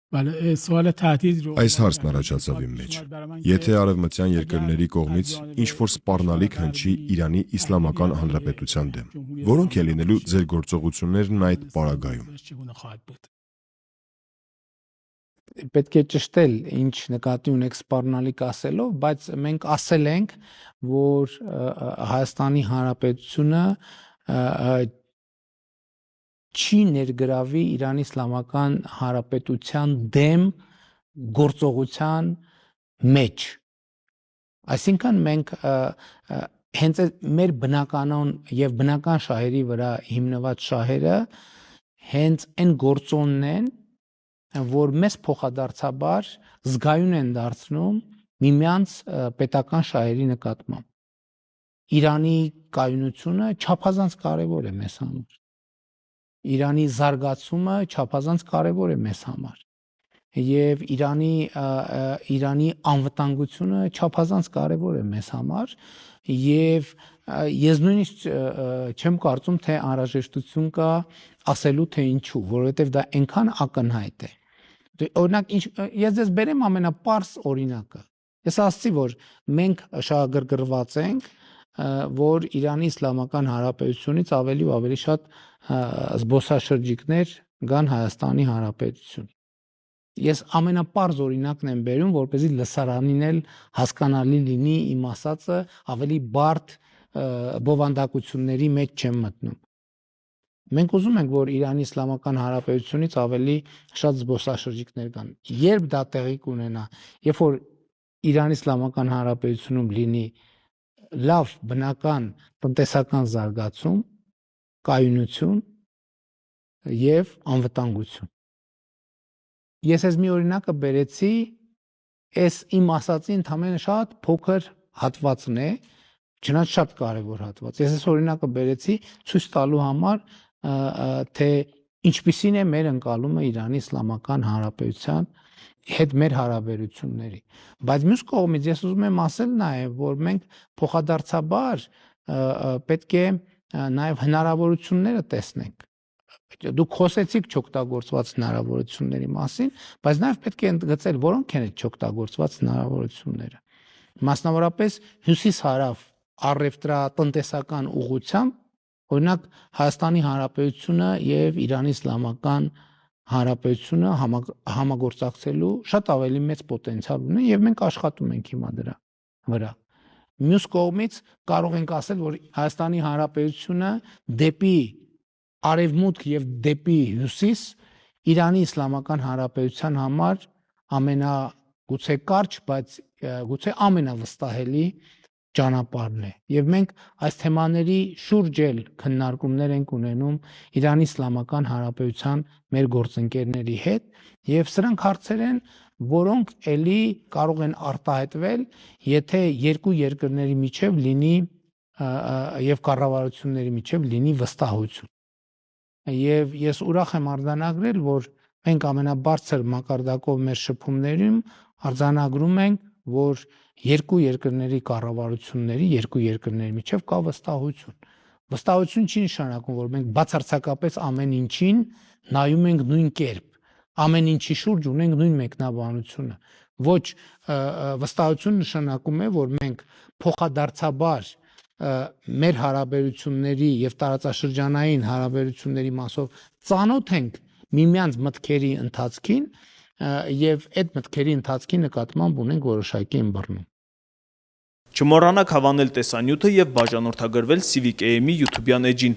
Այս հարցն առաջացավ իմ մեջ. եթե արևմտյան երկրների կողմից ինչ-որ սպառնալիք հնչի Իրանի Իսլամական Հանրապետության դեմ, որոնք են լինելու ձեր գործողություններն այդ պարագայում։ Պետք է ճշտել, ինչ նկատի ունեք սպառնալիք ասելով, բայց մենք ասել ենք, որ Հայաստանի Հանրապետությունը չի ներգրավի Իրանի Իսլամական Հանրապետության դեմ գործողության մեջ։ Այսինքն մենք հենց մեր բնականon եւ բնական շահերի վրա հիմնված շահերը հենց այն գործոնն են, որ մեզ փոխադարձաբար զգայուն են դարձնում միմյանց պետական շահերի նկատմամբ։ Իրանի կայունությունը չափազանց կարևոր է մեզ համար։ Իրանի զարգացումը չափազանց կարևոր է մեզ համար։ Եվ Իրանի անվտանգությունը չափազանց կարևոր է մեզ համար, եւ ես նույնիսկ չեմ կարծում, թե անհրաժեշտություն կա ասելու թե ինչու, որովհետեւ դա այնքան ակնհայտ է։ Օրինակ, ես ձեզ բերեմ ամենապարզ օրինակը։ Ես ասացի, որ մենք շահագրգռված ենք, որ Իրանի Իսլամական Հանրապետությունից ավելի ու ավելի շատ զբոսաշրջիկներ գան Հայաստանի Հանրապետություն։ Ես ամենապարզ օրինակն եմ բերում, որպեսզի լսարանին էլ հասկանալի լինի իմ ասածը, ավելի բարդ բովանդակությունների մեջ չեմ մտնում։ Մենք ուզում ենք, որ Իրանի Իսլամական Հանրապետությունից ավելի շատ զբոսաշրջիկներ գան։ Երբ դա տեղի կունենա, երբ որ Իրանի Իսլամական Հանրապետությունում լինի լավ բնական տնտեսական զարգացում, կայունություն եւ անվտանգություն։ Ես այս մի օրինակը բերեցի, այս իմ ասածի ընդհանրապես շատ փոքր հատվածն է, չնայած շատ կարևոր հատված։ Ես այս օրինակը բերեցի ցույց տալու համար, թե ինչպիսին է մեր ընկալումը Իրանի Իսլամական Հանրապետության հետ մեր հարաբերությունների։ Բայց մյուս կողմից ես ուզում եմ ասել նաև, որ մենք փոխադարձաբար պետք է նաև հնարավորությունները տեսնենք։ Դուք խոսեցիք չօգտագործված հնարավորությունների մասին, բայց նաև պետք է ընդգծել, որոնք են այդ չօգտագործված հնարավորությունները։ Մասնավորապես հյուսիս-հարավ առևտրատնտեսական ուղղությամբ, օրինակ Հայաստանի Հանրապետությունը եւ Իրանի Իսլամական Հանրապետությունը համագործակցելու շատ ավելի մեծ պոտենցիալ ունեն եւ մենք աշխատում ենք հիմա դրա վրա։ Մյուս կողմից կարող ենք ասել, որ Հայաստանի Հանրապետությունը դեպի արևմուտք եւ դեպի հյուսիս Իրանի Իսլամական Հանրապետության համար գուցե կարճ, բայց գուցե ամենավստահելի ճանապարհն է։ Եվ մենք այս թեմաների շուրջ էլ քննարկումներ ենք ունենում Իրանի Իսլամական Հանրապետության մեր գործընկերների հետ, եւ սրանք հարցեր են, որոնք էլի կարող են արտահայտվել, եթե երկու երկրների միջև լինի եւ կառավարությունների միջև լինի վստահություն։ Եվ ես ուրախ եմ արձանագրել, որ մենք ամենաբարձր մակարդակով մեր շփումներում արձանագրում ենք, որ երկու երկրների կառավարությունների, երկու երկրների միջև կա վստահություն։ Վստահություն չի նշանակում, որ մենք բացարձակապես ամեն ինչին նայում ենք նույն կերպ, ամեն ինչի շուրջ ունենք նույն մեկնաբանությունը։ Ոչ, վստահություն նշանակում է, որ մենք փոխադարձաբար մեր հարաբերությունների եւ տարածաշրջանային հարաբերությունների մասով ծանոթ ենք միմյանց մտքերի ընթացքին եւ այդ մտքերի ընթացքի նկատմամբ ունենք որոշակի ըմբռնում։ Չմոռանաք հավանել տեսանյութը եւ բաժանորդագրվել Civic AM-ի YouTube-յան էջին։